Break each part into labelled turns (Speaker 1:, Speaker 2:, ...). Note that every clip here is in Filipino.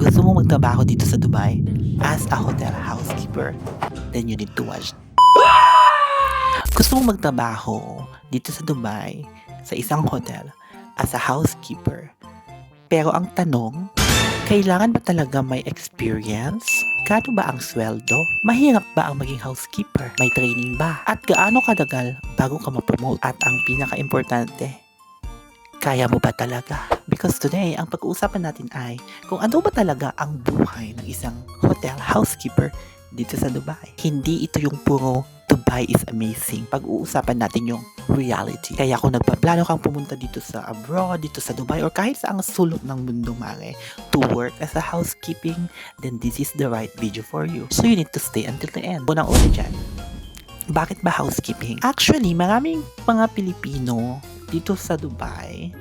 Speaker 1: Gusto mo magtrabaho dito sa Dubai as a hotel housekeeper? Then you need to watch. Gusto mo magtrabaho dito sa Dubai sa isang hotel as a housekeeper? Pero ang tanong, kailangan ba talaga may experience? Kano ba ang sweldo? Mahirap ba ang maging housekeeper? May training ba? At gaano kadagal bago ka ma-promote? At ang pinaka-importante, kaya mo ba talaga? Because today, ang pag-uusapan natin ay kung ano ba talaga ang buhay ng isang hotel housekeeper dito sa Dubai. Hindi ito yung puro Dubai is amazing. Pag-uusapan natin yung reality. Kaya kung nagpaplano kang pumunta dito sa abroad, dito sa Dubai, or kahit sa ang sulok ng mundo mare, to work as a housekeeping, then this is the right video for you. So you need to stay until the end. Unang-una dyan, bakit ba housekeeping? Actually, maraming mga Pilipino dito sa Dubai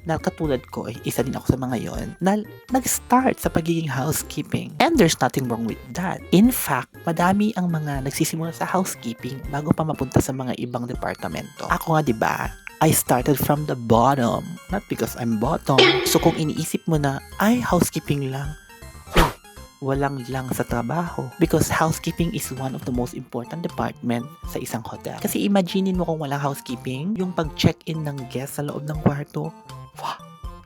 Speaker 1: na katulad ko, isa din ako sa mga yon, na nag-start sa pagiging housekeeping. And there's nothing wrong with that. In fact, madami ang mga nagsisimula sa housekeeping bago pa mapunta sa mga ibang departamento. Ako nga, di ba? I started from the bottom. Not because I'm bottom. So kung iniisip mo na, ay, housekeeping lang, walang lang sa trabaho. Because housekeeping is one of the most important department sa isang hotel. Kasi imaginein mo kung walang housekeeping, yung pag-check-in ng guest sa loob ng kwarto, wow,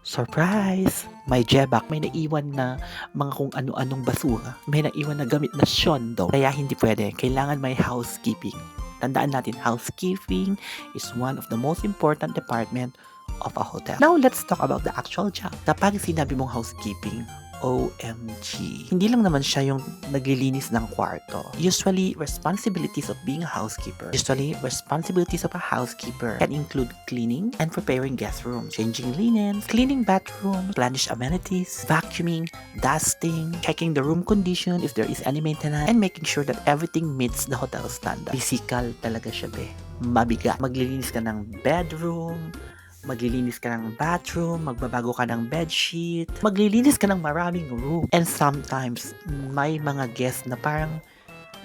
Speaker 1: surprise! May jebak, may naiwan na mga kung ano-anong basura, may naiwan na gamit na syondo. Kaya hindi pwede, kailangan may housekeeping. Tandaan natin, housekeeping is one of the most important department of a hotel. Now, let's talk about the actual job. Kapag sinabi mong housekeeping, OMG. Hindi lang naman siya yung naglilinis ng kwarto. Usually, responsibilities of being a housekeeper. Responsibilities of a housekeeper can include cleaning and preparing guest rooms, changing linens, cleaning bathrooms, replenish amenities, vacuuming, dusting, checking the room condition if there is any maintenance, and making sure that everything meets the hotel standard. Physical talaga siya, be. Mabigat. Maglilinis ka ng bedroom, maglilinis ka ng bathroom, magbabago ka ng bedsheet, maglilinis ka ng maraming room. And sometimes, may mga guests na parang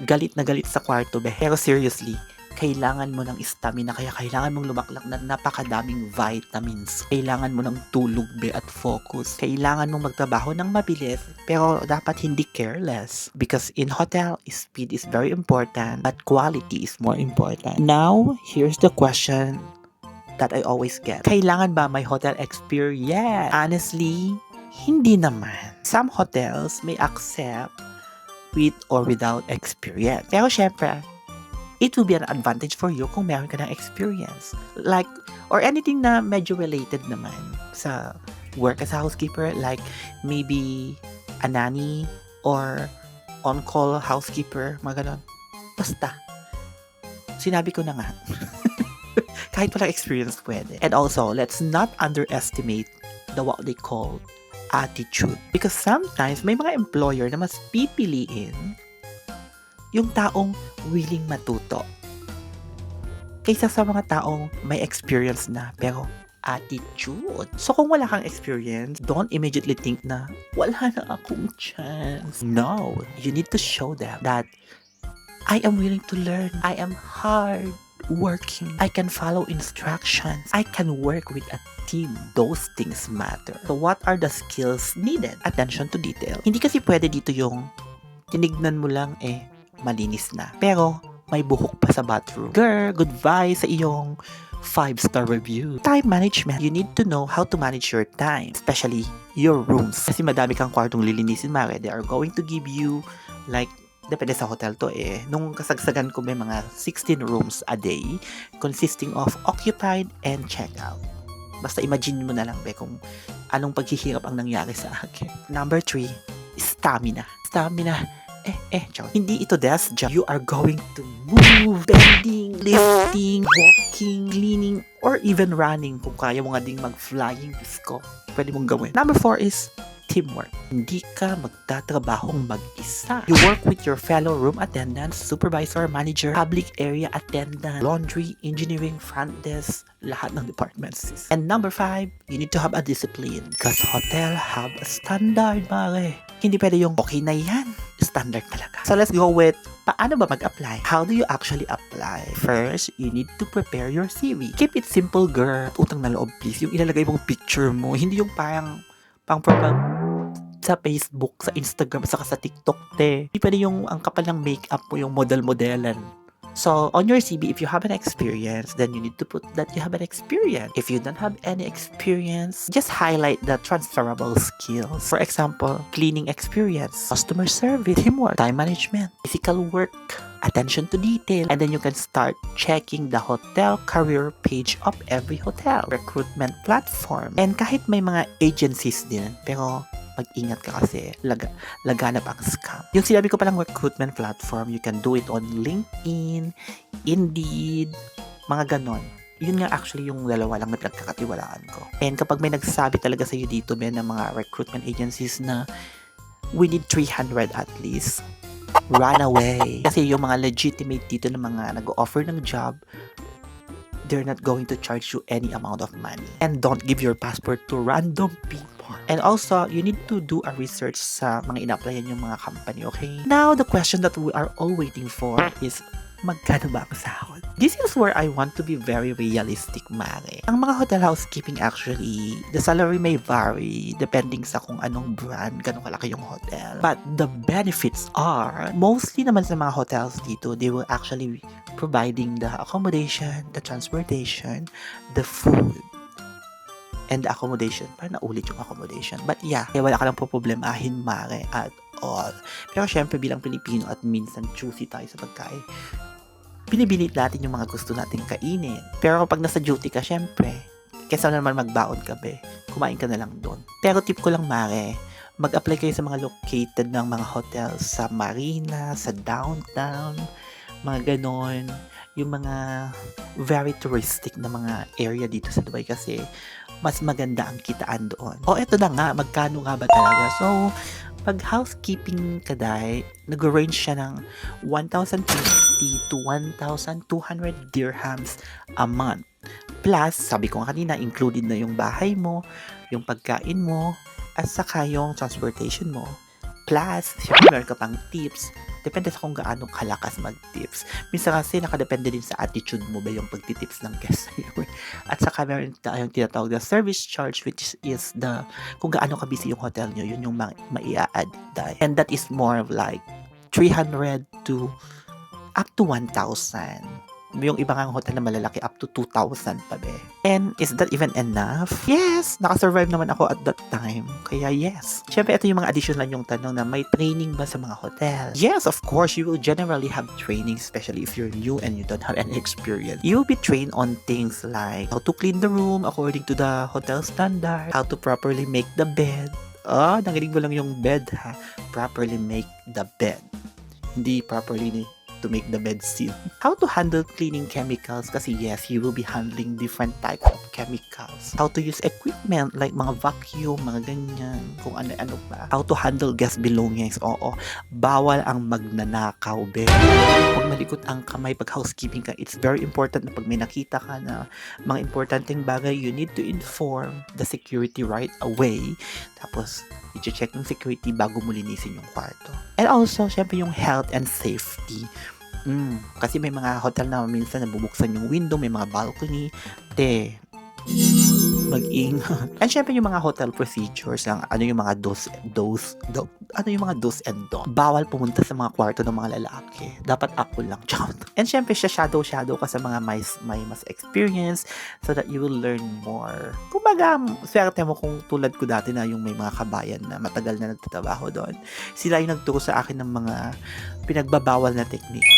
Speaker 1: galit na galit sa kwarto, be. Pero seriously, kailangan mo ng stamina, kaya kailangan mong lumaklak na napakadaming vitamins. Kailangan mo ng tulog, be, at focus. Kailangan mong magtrabaho ng mabilis, pero dapat hindi careless. Because in hotel, speed is very important, but quality is more important. Now, here's the question that I always get. Kailangan ba may hotel experience? Honestly, hindi naman. Some hotels may accept with or without experience. Pero syempre, it will be an advantage for you kung meron ka ng experience. Like, or anything na medyo related naman sa work as a housekeeper, like maybe a nanny or on-call housekeeper, mga ganon. Basta, sinabi ko na nga. Kahit walang experience pwede. And also, let's not underestimate what they call attitude. Because sometimes, may mga employer na mas pipiliin yung taong willing matuto kaysa sa mga taong may experience na pero attitude. So kung wala kang experience, don't immediately think na wala na akong chance. No, you need to show them that I am willing to learn. I am hard working. I can follow instructions. I can work with a team. Those things matter. So what are the skills needed? Attention to detail. Hindi kasi pwede dito yung tinignan mo lang malinis na. Pero may buhok pa sa bathroom. Girl, goodbye sa iyong 5-star review. Time management. You need to know how to manage your time. Especially your rooms. Kasi madami kang kwartong lilinisin, mare. They are going to give you like depende sa hotel to nung kasagsagan ko may mga 16 rooms a day consisting of occupied and check-out. Basta imagine mo na lang kung anong paghihirap ang nangyari sa akin. Number 3, stamina. Stamina. Hindi ito desk job. You are going to move, bending, lifting, walking, cleaning, or even running. Kung kaya mo nga ding mag-flying disco, pwede mong gawin. Number 4 is teamwork. Hindi ka magtatrabahong mag-isa. You work with your fellow room attendants, supervisor, manager, public area attendant, laundry, engineering, front desk, lahat ng departments. And number 5, you need to have a discipline. Because hotel have a standard, mare. Hindi pwede yung okay na yan. Standard talaga. So let's go with paano ba mag-apply? How do you actually apply? First, you need to prepare your CV. Keep it simple, girl. Utang na loob, please. Yung ilalagay mong picture mo, hindi yung parang pang sa Facebook, sa Instagram, saka sa TikTok, te. Hindi pwede yung ang kapal ng makeup mo, yung model-modelan. So, on your CV, if you have an experience, then you need to put that you have an experience. If you don't have any experience, just highlight the transferable skills. For example, cleaning experience, customer service, teamwork, time management, physical work, attention to detail, and then you can start checking the hotel career page of every hotel, recruitment platform, and kahit may mga agencies din, pero mag-ingat ka kasi laganap ang scam. Yung sinabi ko palang recruitment platform, you can do it on LinkedIn, Indeed, mga ganon. Yun nga actually yung dalawa lang na pinagkakatiwalaan ko. And kapag may nagsasabi talaga sa'yo dito, may ng mga recruitment agencies na we need 300 at least, run away. Kasi yung mga legitimate dito na mga nag-offer ng job, they're not going to charge you any amount of money. And don't give your passport to random people. And also, you need to do a research sa mga ina-applyan yung mga company, okay? Now, the question that we are all waiting for is, magkano ba ang sahod? This is where I want to be very realistic, mare. Ang mga hotel housekeeping actually, the salary may vary depending sa kung anong brand, ganun kalaki yung hotel. But the benefits are, mostly naman sa mga hotels dito, they will actually providing the accommodation, the transportation, the food, and the accommodation. Parang naulit yung accommodation. But yeah, wala ka lang problemahin, mare, at all. Pero syempre bilang Pilipino at minsan choosy tayo sa pagkain, binibilit natin yung mga gusto natin kainin. Pero kapag nasa duty ka, syempre, kesa naman magbaon ka, kumain ka na lang doon. Pero tip ko lang, mare, mag-apply kayo sa mga located ng mga hotels sa Marina, sa downtown, mga ganon. Yung mga very touristic na mga area dito sa Dubai kasi mas maganda ang kitaan doon. O eto na nga, magkano nga ba talaga? So, pag housekeeping ka dahil, nag-range siya ng 1,050 to 1,200 dirhams a month. Plus, sabi ko nga kanina, included na yung bahay mo, yung pagkain mo, at saka yung transportation mo. Plus, syempre meron ka pang tips. Depende sa kung gaano kalakas mag-tips. Minsan kasi nakadepende din sa attitude mo ba yung pagtitips ng guest sa'yo. At saka meron tayong tinatawag na service charge, which is the kung gaano ka-busy yung hotel nyo, yun yung maia-add. And that is more of like 300 to up to 1,000. Yung ibang ang hotel na malalaki up to 2,000 pa be. And is that even enough? Yes! Nakasurvive naman ako at that time. Kaya yes. Siyempre ito yung mga additional yung tanong na may training ba sa mga hotel? Yes, of course, you will generally have training, especially if you're new and you don't have any experience. You will be trained on things like how to clean the room according to the hotel standard, how to properly make the bed. Nanginig mo lang yung bed ha. Properly make the bed. Hindi properly to make the bed seal. How to handle cleaning chemicals kasi yes, you will be handling different types of chemicals. How to use equipment like mga vacuum, mga ganyan, kung ano-ano pa. How to handle guest belongings. Oo, bawal ang magnanakaw, be. Pag malikot ang kamay pag housekeeping ka, it's very important na pag may nakita ka na mga importanteng bagay, you need to inform the security right away. Tapos, i-check ng security bago mo linisin yung kwarto. And also, syempre yung health and safety. Kasi may mga hotel na minsan nabubuksan yung window, may mga balcony. Mag-ingat. And syempre yung mga hotel procedures, ano yung mga do's and don't. Bawal pumunta sa mga kwarto ng mga lalaki. Dapat ako lang. And syempre shadow ka sa mga may mas experience so that you will learn more. Kumbaga, swerte mo kung tulad ko dati na yung may mga kabayan na matagal na nagtatrabaho doon. Sila yung nagturo sa akin ng mga pinagbabawal na technique.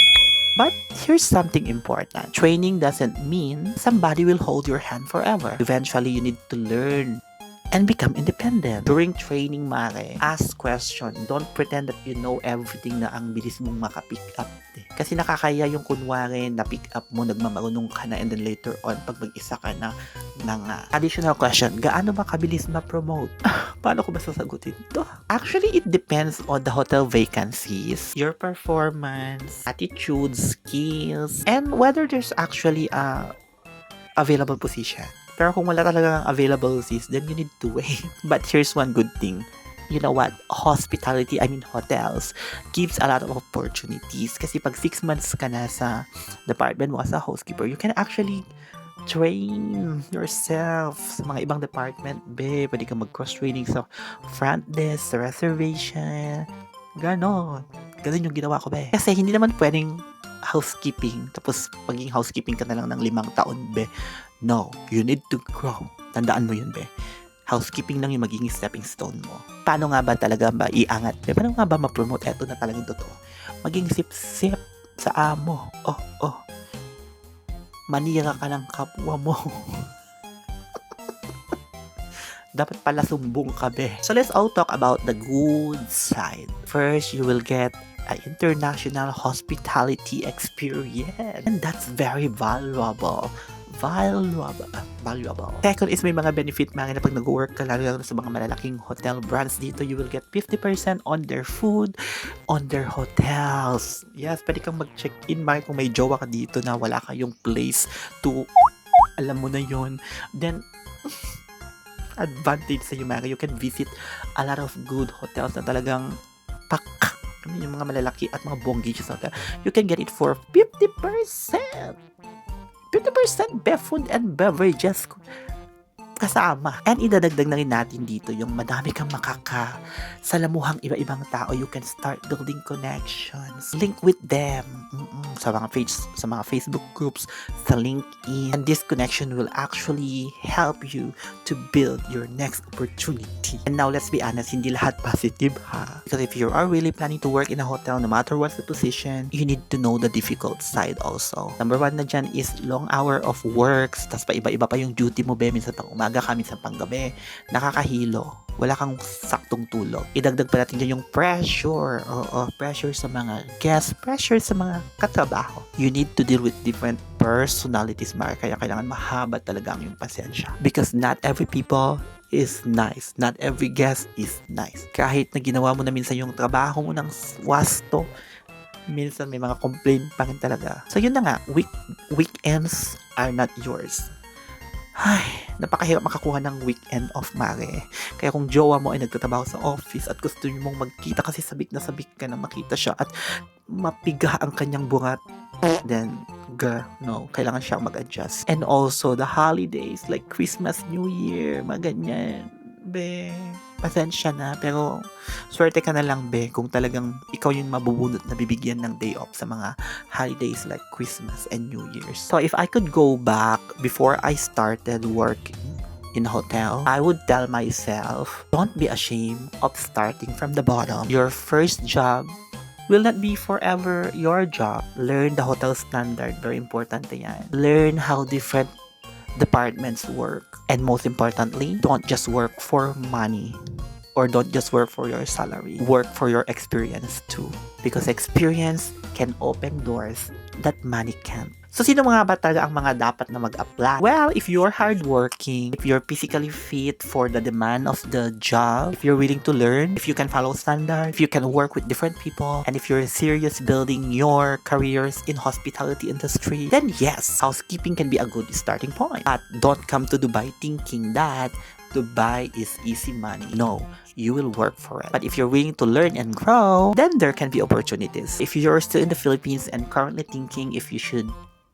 Speaker 1: But here's something important. Training doesn't mean somebody will hold your hand forever. Eventually, you need to learn and become independent. During training, mare, ask question. Don't pretend that you know everything na ang bilis mong makapick up. Kasi nakakaya yung kunwari na pick up mo, nagmamarunong ka na, and then later on, pag mag-isa ka na, additional question, gaano ba kabilis ma-promote? Paano ko ba sasagutin ito? Actually, it depends on the hotel vacancies, your performance, attitude, skills, and whether there's actually a available position. Pero kung wala talagang available seats, then you need to wait. But here's one good thing. You know what? Hotels gives a lot of opportunities. Kasi pag 6 months ka na sa department mo as a housekeeper, you can actually train yourself sa mga ibang department, be. Pwede kang mag-cross-training sa front desk, sa reservation. Ganon. Ganon yung ginawa ko, be. Kasi hindi naman pwedeng housekeeping, tapos maging housekeeping ka na lang ng 5 taon, be. No, you need to grow. Tandaan mo yun, be. Housekeeping lang yung magiging stepping stone mo. Paano nga ba talaga ba iangat, be? Paano nga ba ma-promote? Eto na talagang totoo. Maging sip-sip sa amo. Oh. Manira ka ng kapwa mo. Dapat pala sumbong ka, be. So let's all talk about the good side. First, you will get an international hospitality experience. And that's very valuable. Second is may mga benefit mga na pag nag-work ka, lalo sa mga malalaking hotel brands dito, you will get 50% on their food, on their hotels. Yes, pwede kang mag-check-in mga kung may jowa ka dito na wala kayong place to, alam mo na yon. Then, advantage sa iyo mga, you can visit a lot of good hotels na talagang pak, yung mga malalaki at mga bonggiches hotel. You can get it for 50%. 50% food and beverages kasama. And idadagdag na rin natin dito yung madami kang makakasalamuhang iba-ibang tao. You can start building connections. Link with them. Sa mga Facebook groups, sa LinkedIn. And this connection will actually help you to build your next opportunity. And now, let's be honest, hindi lahat positive, ha? Because if you are really planning to work in a hotel, no matter what's the position, you need to know the difficult side also. Number 1 na dyan is long hour of works. Tapos pa iba-iba pa yung duty mo, be. Minsan pang umaga ka, minsan pang gabi. Nakakahilo. Wala kang saktong tulog. Idagdag pa natin dyan yung pressure. Pressure sa mga guests, pressure sa mga katrabaho. You need to deal with different personalities, kaya kailangan mahaba talaga ang yung pasensya. Because not every people is nice. Not every guest is nice. Kahit na ginawa mo na minsan yung trabaho mo ng wasto, minsan may mga complaint pa rin talaga. So yun na nga, weekends are not yours. Ay, napakahirap makakuha ng weekend off, mare. Kaya kung jowa mo ay nagtatrabaho sa office at gusto niyo mong magkita kasi sabik na makita siya at mapiga ang kanyang bungat, then, no, kailangan siyang mag-adjust. And also, the holidays like Christmas, New Year, ganyan. Be, pasensya na, pero swerte ka na lang, be, kung talagang ikaw yung mabubunot na bibigyan ng day off sa mga holidays like Christmas and New Year's. So if I could go back before I started working in a hotel, I would tell myself, don't be ashamed of starting from the bottom. Your first job will not be forever your job. Learn the hotel standard, very important yan. Learn how different departments work. And most importantly, don't just work for money or don't just work for your salary. Work for your experience too. Because experience can open doors that money can't. So, sino mga ba talaga ang mga dapat na mag-apply? Well, if you're hardworking, if you're physically fit for the demand of the job, if you're willing to learn, if you can follow standards, if you can work with different people, and if you're serious building your careers in hospitality industry, then yes, housekeeping can be a good starting point. But don't come to Dubai thinking that Dubai is easy money. No, you will work for it. But if you're willing to learn and grow, then there can be opportunities. If you're still in the Philippines and currently thinking if you should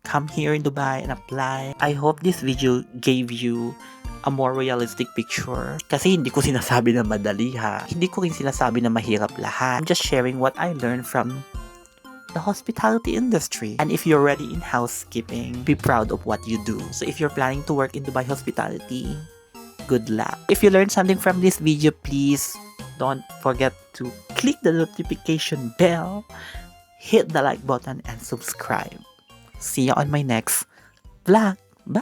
Speaker 1: come here in Dubai and apply, I hope this video gave you a more realistic picture. Kasi hindi ko sinasabi na madali, ha. Hindi ko rin sinasabi na mahirap lahat. I'm just sharing what I learned from the hospitality industry. And if you're already in housekeeping, be proud of what you do. So if you're planning to work in Dubai hospitality, good luck. If you learned something from this video, please don't forget to click the notification bell, hit the like button, and subscribe. See you on my next vlog. Bye!